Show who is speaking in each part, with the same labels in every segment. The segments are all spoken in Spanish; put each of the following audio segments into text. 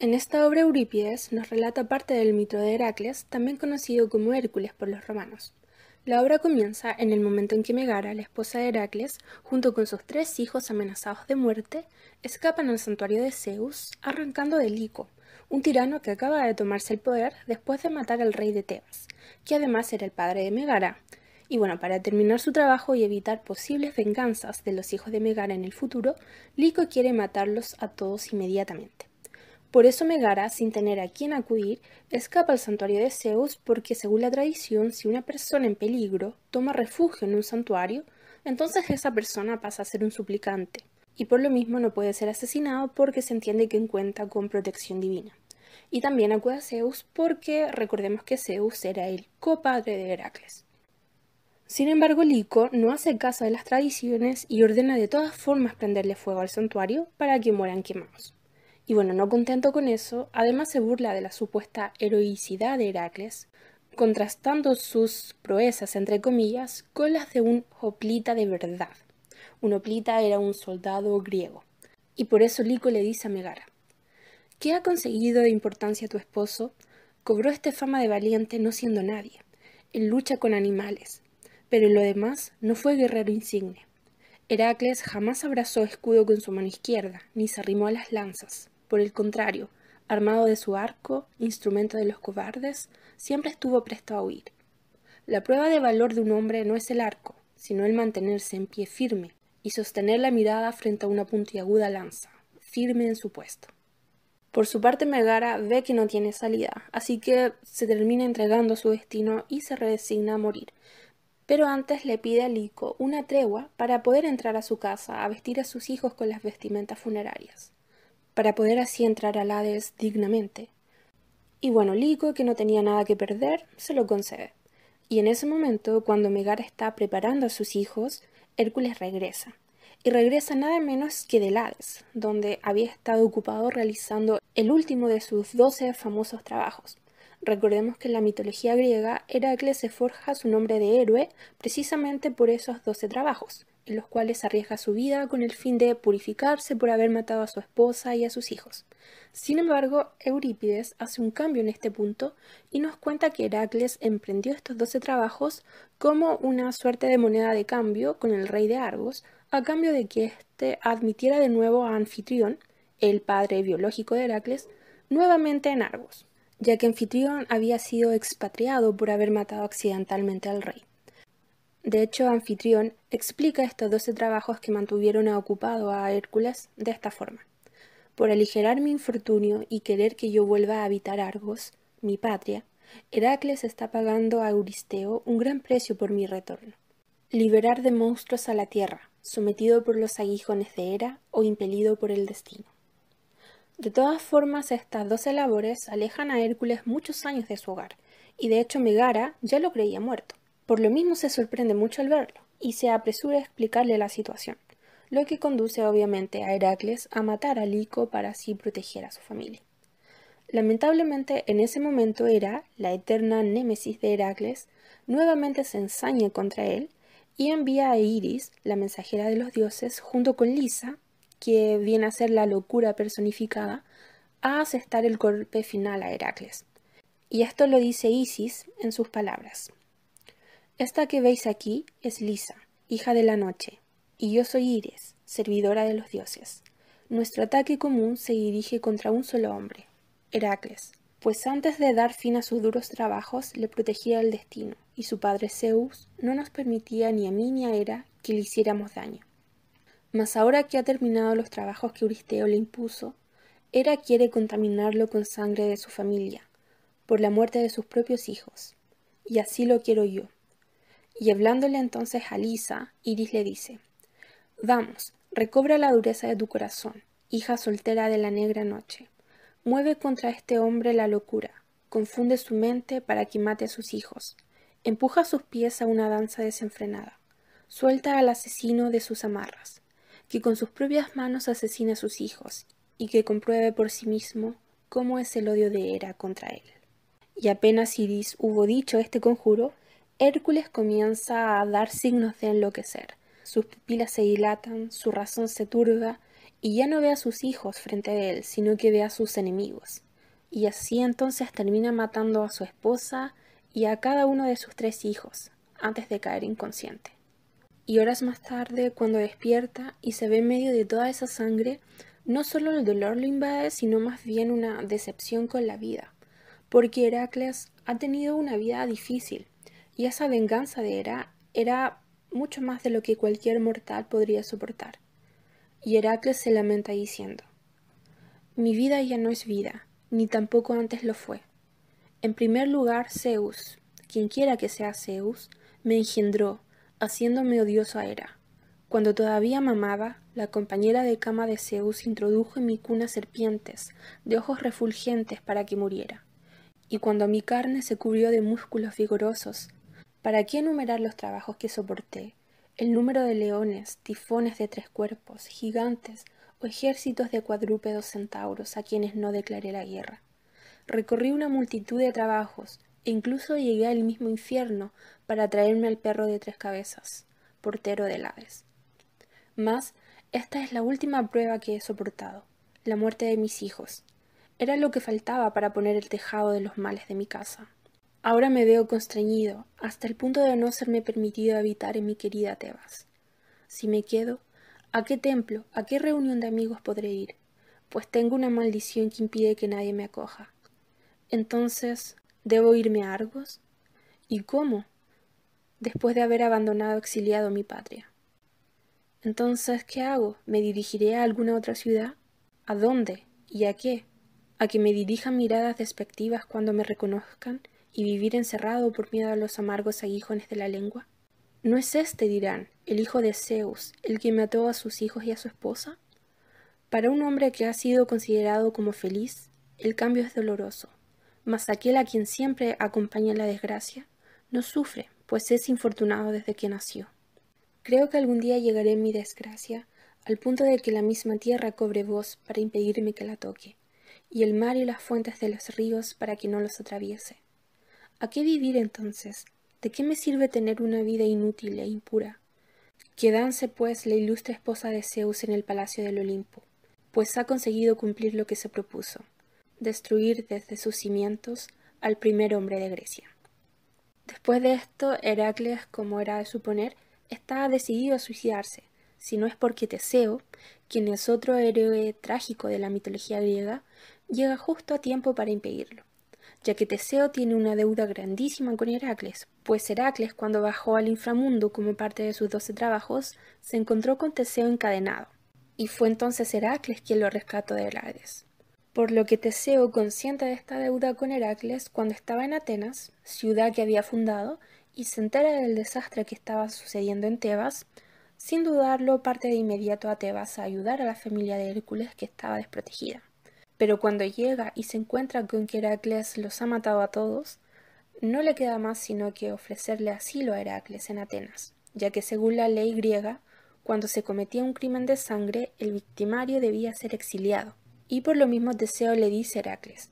Speaker 1: En esta obra Eurípides nos relata parte del mito de Heracles, también conocido como Hércules por los romanos. La obra comienza en el momento en que Megara, la esposa de Heracles, junto con sus 3 hijos amenazados de muerte, escapan al santuario de Zeus, arrancando de Lico, un tirano que acaba de tomarse el poder después de matar al rey de Tebas, que además era el padre de Megara. Y bueno, para terminar su trabajo y evitar posibles venganzas de los hijos de Megara en el futuro, Lico quiere matarlos a todos inmediatamente. Por eso Megara, sin tener a quién acudir, escapa al santuario de Zeus porque, según la tradición, si una persona en peligro toma refugio en un santuario, entonces esa persona pasa a ser un suplicante, y por lo mismo no puede ser asesinado porque se entiende que cuenta con protección divina. Y también acude a Zeus porque recordemos que Zeus era el copadre de Heracles. Sin embargo, Lico no hace caso de las tradiciones y ordena de todas formas prenderle fuego al santuario para que mueran quemados. Y bueno, no contento con eso, además se burla de la supuesta heroicidad de Heracles, contrastando sus proezas, entre comillas, con las de un hoplita de verdad. Un hoplita era un soldado griego. Y por eso Lico le dice a Megara: ¿qué ha conseguido de importancia tu esposo? Cobró esta fama de valiente no siendo nadie. Él lucha con animales, pero en lo demás no fue guerrero insigne. Heracles jamás abrazó escudo con su mano izquierda, ni se arrimó a las lanzas. Por el contrario, armado de su arco, instrumento de los cobardes, siempre estuvo presto a huir. La prueba de valor de un hombre no es el arco, sino el mantenerse en pie firme y sostener la mirada frente a una puntiaguda lanza, firme en su puesto. Por su parte, Megara ve que no tiene salida, así que se termina entregando a su destino y se resigna a morir. Pero antes le pide a Lico una tregua para poder entrar a su casa a vestir a sus hijos con las vestimentas funerarias, para poder así entrar al Hades dignamente. Y bueno, Lico, que no tenía nada que perder, se lo concede. Y en ese momento, cuando Megara está preparando a sus hijos, Hércules regresa. Y regresa nada menos que del Hades, donde había estado ocupado realizando el último de sus 12 famosos trabajos. Recordemos que en la mitología griega, Heracles se forja su nombre de héroe precisamente por esos 12 trabajos, en los cuales arriesga su vida con el fin de purificarse por haber matado a su esposa y a sus hijos. Sin embargo, Eurípides hace un cambio en este punto y nos cuenta que Heracles emprendió estos 12 trabajos como una suerte de moneda de cambio con el rey de Argos, a cambio de que éste admitiera de nuevo a Anfitrión, el padre biológico de Heracles, nuevamente en Argos, ya que Anfitrión había sido expatriado por haber matado accidentalmente al rey. De hecho, Anfitrión explica estos 12 trabajos que mantuvieron ocupado a Hércules de esta forma: por aligerar mi infortunio y querer que yo vuelva a habitar Argos, mi patria, Heracles está pagando a Euristeo un gran precio por mi retorno. Liberar de monstruos a la tierra, sometido por los aguijones de Hera o impelido por el destino. De todas formas, estas 12 labores alejan a Hércules muchos años de su hogar, y de hecho Megara ya lo creía muerto. Por lo mismo se sorprende mucho al verlo, y se apresura a explicarle la situación, lo que conduce obviamente a Heracles a matar a Lico para así proteger a su familia. Lamentablemente, en ese momento Hera, la eterna némesis de Heracles, nuevamente se ensaña contra él y envía a Iris, la mensajera de los dioses, junto con Lisa, que viene a ser la locura personificada, a asestar el golpe final a Heracles. Y esto lo dice Isis en sus palabras: esta que veis aquí es Lisa, hija de la noche, y yo soy Iris, servidora de los dioses. Nuestro ataque común se dirige contra un solo hombre, Heracles, pues antes de dar fin a sus duros trabajos le protegía el destino, y su padre Zeus no nos permitía ni a mí ni a Hera que le hiciéramos daño. Mas ahora que ha terminado los trabajos que Euristeo le impuso, Hera quiere contaminarlo con sangre de su familia, por la muerte de sus propios hijos, y así lo quiero yo. Y hablándole entonces a Lisa, Iris le dice: vamos, recobra la dureza de tu corazón, hija soltera de la negra noche. Mueve contra este hombre la locura, confunde su mente para que mate a sus hijos, empuja sus pies a una danza desenfrenada, suelta al asesino de sus amarras, que con sus propias manos asesine a sus hijos, y que compruebe por sí mismo cómo es el odio de Hera contra él. Y apenas Iris hubo dicho este conjuro, Hércules comienza a dar signos de enloquecer. Sus pupilas se dilatan, su razón se turba, y ya no ve a sus hijos frente a él, sino que ve a sus enemigos. Y así entonces termina matando a su esposa y a cada uno de sus 3 hijos, antes de caer inconsciente. Y horas más tarde, cuando despierta y se ve en medio de toda esa sangre, no solo el dolor lo invade, sino más bien una decepción con la vida, porque Heracles ha tenido una vida difícil, y esa venganza de Hera era mucho más de lo que cualquier mortal podría soportar. Y Heracles se lamenta diciendo: mi vida ya no es vida, ni tampoco antes lo fue. En primer lugar, Zeus, quien quiera que sea Zeus, me engendró, haciéndome odioso a Hera. Cuando todavía mamaba, la compañera de cama de Zeus introdujo en mi cuna serpientes, de ojos refulgentes para que muriera. Y cuando mi carne se cubrió de músculos vigorosos, ¿para qué enumerar los trabajos que soporté? El número de leones, tifones de 3 cuerpos, gigantes o ejércitos de cuadrúpedos centauros a quienes no declaré la guerra. Recorrí una multitud de trabajos e incluso llegué al mismo infierno para traerme al perro de 3 cabezas, portero del Hades. Mas esta es la última prueba que he soportado, la muerte de mis hijos. Era lo que faltaba para poner el tejado de los males de mi casa. Ahora me veo constreñido, hasta el punto de no serme permitido habitar en mi querida Tebas. Si me quedo, ¿a qué templo, a qué reunión de amigos podré ir? Pues tengo una maldición que impide que nadie me acoja. Entonces, ¿debo irme a Argos? ¿Y cómo? Después de haber abandonado exiliado mi patria. Entonces, ¿qué hago? ¿Me dirigiré a alguna otra ciudad? ¿A dónde? ¿Y a qué? ¿A que me dirijan miradas despectivas cuando me reconozcan y vivir encerrado por miedo a los amargos aguijones de la lengua? ¿No es este, dirán, el hijo de Zeus, el que mató a sus hijos y a su esposa? Para un hombre que ha sido considerado como feliz, el cambio es doloroso, mas aquel a quien siempre acompaña la desgracia no sufre, pues es infortunado desde que nació. Creo que algún día llegaré en mi desgracia al punto de que la misma tierra cobre voz para impedirme que la toque, y el mar y las fuentes de los ríos para que no los atraviese. ¿A qué vivir entonces? ¿De qué me sirve tener una vida inútil e impura? Que dance, pues, la ilustre esposa de Zeus en el palacio del Olimpo, pues ha conseguido cumplir lo que se propuso, destruir desde sus cimientos al primer hombre de Grecia. Después de esto, Heracles, como era de suponer, está decidido a suicidarse, si no es porque Teseo, quien es otro héroe trágico de la mitología griega, llega justo a tiempo para impedirlo, ya que Teseo tiene una deuda grandísima con Heracles, pues Heracles, cuando bajó al inframundo como parte de sus 12 trabajos, se encontró con Teseo encadenado, y fue entonces Heracles quien lo rescató del Hades. Por lo que Teseo, consciente de esta deuda con Heracles, cuando estaba en Atenas, ciudad que había fundado, y se entera del desastre que estaba sucediendo en Tebas, sin dudarlo parte de inmediato a Tebas a ayudar a la familia de Hércules que estaba desprotegida. Pero cuando llega y se encuentra con que Heracles los ha matado a todos, no le queda más sino que ofrecerle asilo a Heracles en Atenas, ya que según la ley griega, cuando se cometía un crimen de sangre, el victimario debía ser exiliado. Y por lo mismo Teseo le dice a Heracles: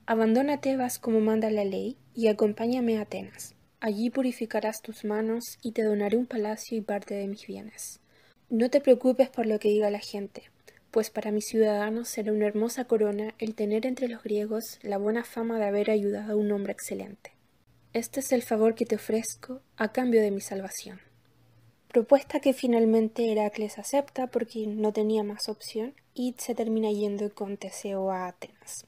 Speaker 1: abandona Tebas como manda la ley y acompáñame a Atenas. Allí purificarás tus manos y te donaré un palacio y parte de mis bienes. No te preocupes por lo que diga la gente, pues para mis ciudadanos será una hermosa corona el tener entre los griegos la buena fama de haber ayudado a un hombre excelente. Este es el favor que te ofrezco a cambio de mi salvación. Propuesta que finalmente Heracles acepta porque no tenía más opción y se termina yendo con Teseo a Atenas.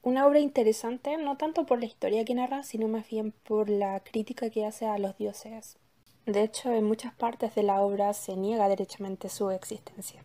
Speaker 1: Una obra interesante, no tanto por la historia que narra, sino más bien por la crítica que hace a los dioses. De hecho, en muchas partes de la obra se niega derechamente su existencia.